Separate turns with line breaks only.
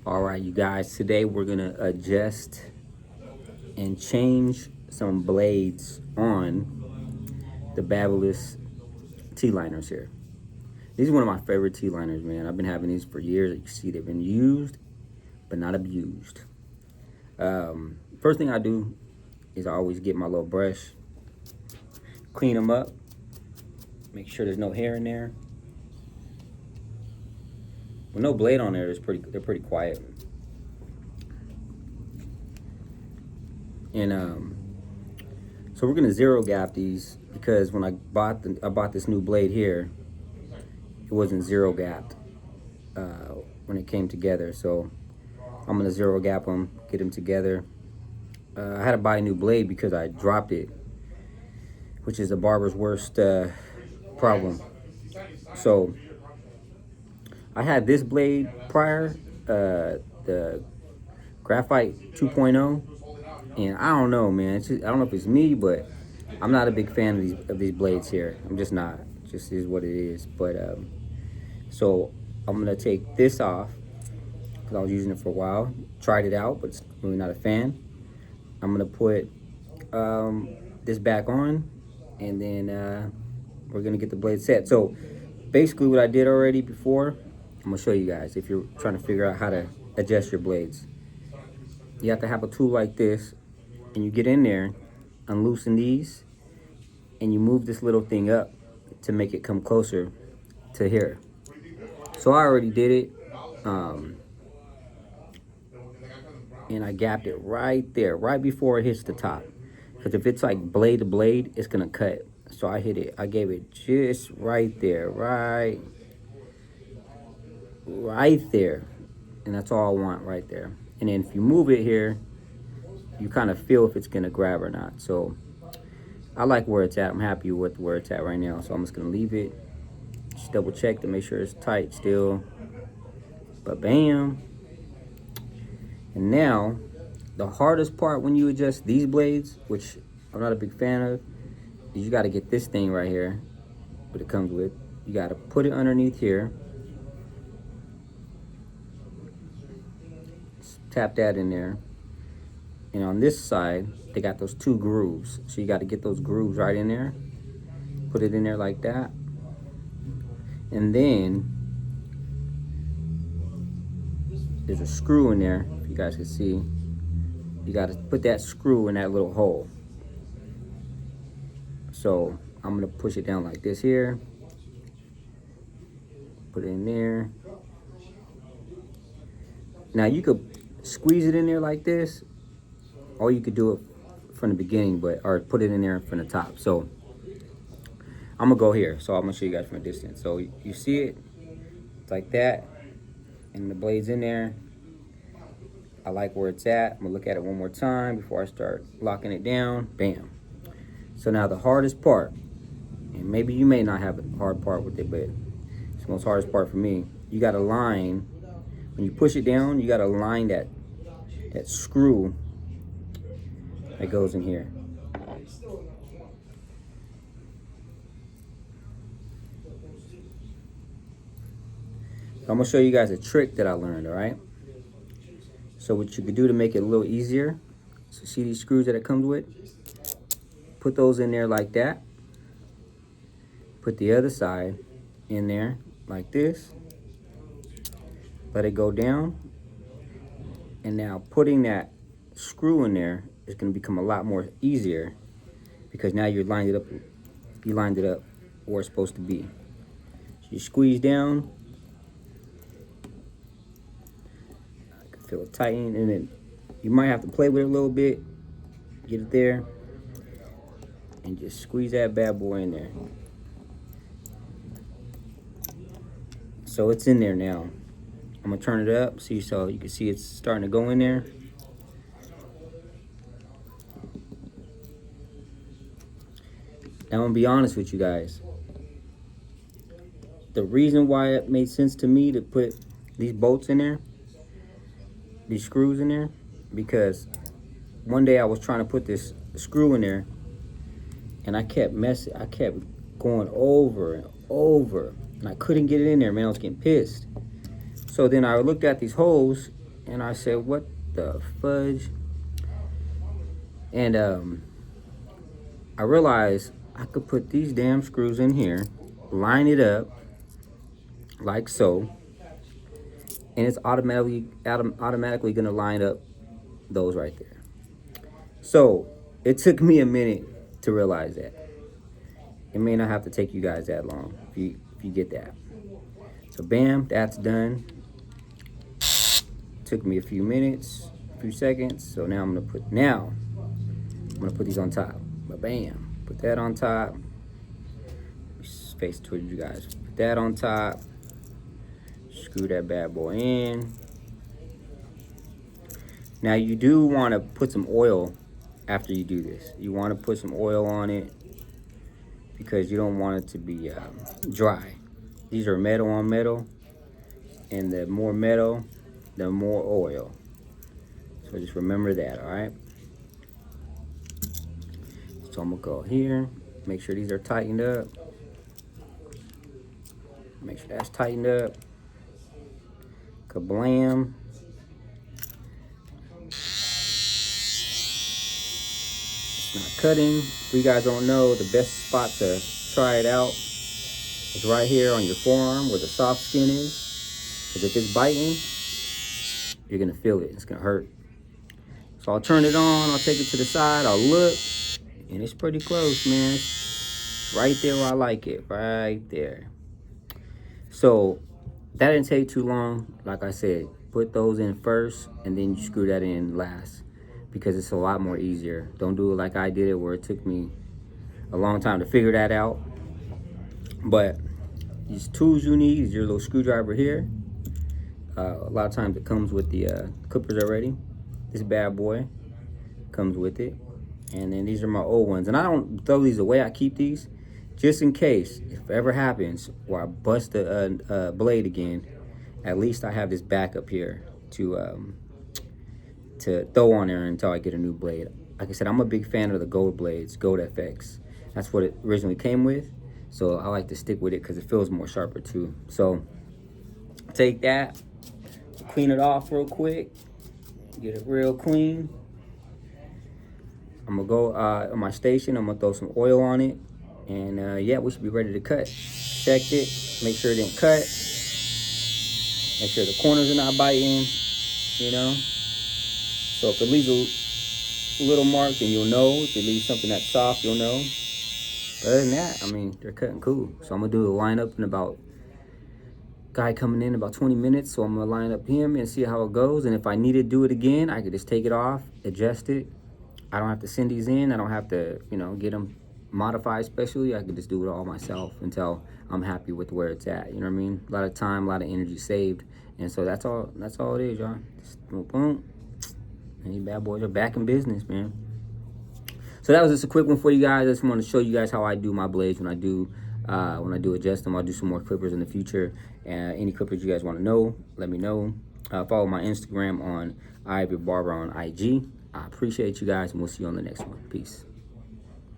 All right, you guys, today we're gonna adjust and change some blades on the Babyliss T-liners here. These are one of my favorite T-liners, man. I've been having these for years. You can see they've been used, but not abused. First thing I do is I always get my little brush, clean them up, make sure there's no hair in there. With no blade on there, they're pretty quiet. And so we're gonna zero gap these because when I bought this new blade here, it wasn't zero gapped when it came together. So I'm gonna zero gap them, get them together. I had to buy a new blade because I dropped it, which is a barber's worst problem. So I had this blade prior, the Graphite 2.0, and I don't know, man. I don't know if it's me, but I'm not a big fan of these blades here. I'm just not. It just is what it is. But so I'm gonna take this off because I was using it for a while. Tried it out, but it's really not a fan. I'm gonna put this back on, and then we're gonna get the blade set. So basically, what I did already before, I'm gonna show you guys if you're trying to figure out how to adjust your blades. You have to have a tool like this, and you get in there, unloosen these, and you move this little thing up to make it come closer to here. So I already did it, and I gapped it right there, right before it hits the top. Because if it's like blade to blade, it's gonna cut. So I gave it just right there, right there. And that's all I want right there. And then if you move it here, you kind of feel if it's gonna grab or not. So I like where it's at. I'm happy with where it's at right now. So I'm just gonna leave it. Just double check to make sure it's tight still. But bam. And now, the hardest part when you adjust these blades, which I'm not a big fan of, is you gotta get this thing right here, what it comes with. You gotta put it underneath here. Tap that in there. And on this side, they got those two grooves. So you got to get those grooves right in there. Put it in there like that. And then there's a screw in there, if you guys can see. You got to put that screw in that little hole. So I'm going to push it down like this here. Put it in there. Now you could squeeze it in there like this, or you could do it from the beginning, or put it in there from the top. So I'm gonna go here. So I'm gonna show you guys from a distance. So you see it, it's like that, and the blade's in there. I like where it's at. I'm gonna look at it one more time before I start locking it down. Bam. So now the hardest part, and maybe you may not have a hard part with it, but it's the most hardest part for me. You gotta line. When you push it down, you gotta line that screw that goes in here. So I'm gonna show you guys a trick that I learned, all right? So what you could do to make it a little easier, so see these screws that it comes with? Put those in there like that. Put the other side in there like this. Let it go down. And now putting that screw in there is going to become a lot more easier because now you lined it up where it's supposed to be. So you squeeze down. I can feel it tighten, and then you might have to play with it a little bit. Get it there. And just squeeze that bad boy in there. So it's in there now. I'm gonna turn it up, so you can see it's starting to go in there. Now I'm gonna be honest with you guys. The reason why it made sense to me to put these bolts in there, these screws in there, because one day I was trying to put this screw in there, and I kept going over and over, and I couldn't get it in there, man. I was getting pissed. So then I looked at these holes, And I said, what the fudge? And I realized I could put these damn screws in here, line it up like so, and it's automatically gonna line up those right there. So it took me a minute to realize that. It may not have to take you guys that long if you get that. So bam, that's done. Took me a few minutes, a few seconds. So now I'm gonna put these on top. But bam, put that on top. Face towards you guys. Put that on top. Screw that bad boy in. Now you do want to put some oil after you do this. You want to put some oil on it because you don't want it to be dry. These are metal on metal, and the more metal, the more oil. So just remember that, all right? So I'm gonna go here, make sure these are tightened up. Make sure that's tightened up. Kablam. It's not cutting. If you guys don't know, the best spot to try it out is right here on your forearm where the soft skin is. Because if it's biting, you're gonna feel it. It's gonna hurt. So I'll turn it on, I'll take it to the side, I'll look, and it's pretty close, man. It's right there where I like it, right there. So that didn't take too long. Like I said, put those in first and then you screw that in last because it's a lot more easier. Don't do it like I did it where it took me a long time to figure that out. But these tools you need is your little screwdriver here. A lot of times it comes with the clippers already. This bad boy comes with it. And then these are my old ones. And I don't throw these away. I keep these just in case. If it ever happens where I bust a blade again, at least I have this backup here to throw on there until I get a new blade. Like I said, I'm a big fan of the gold blades, Gold FX. That's what it originally came with. So I like to stick with it because it feels more sharper too. So take that, clean it off real quick. Get it real clean. I'm gonna go on my station. I'm gonna throw some oil on it, and yeah, we should be ready to cut. Checked it, make sure it didn't cut. Make sure the corners are not biting. You know. So if it leaves a little mark, then you'll know. If it leaves something that's soft, you'll know. But other than that, I mean, they're cutting cool. So I'm gonna do a lineup in about. Guy coming in about 20 minutes, so I'm gonna line up him and see how it goes. And if I need to do it again, I could just take it off, adjust it. I don't have to send these in. I don't have to, get them modified specially. I could just do it all myself until I'm happy with where it's at. You know what I mean? A lot of time, a lot of energy saved, and so that's all it is, y'all. Just boom, boom. And these bad boys are back in business, man. So that was just a quick one for you guys. I just want to show you guys how I do my blades when I do adjust them. I'll do some more clippers in the future. Any clippers you guys want to know, let me know. Follow my Instagram on barber on IG. I appreciate you guys, and we'll see you on the next one. Peace.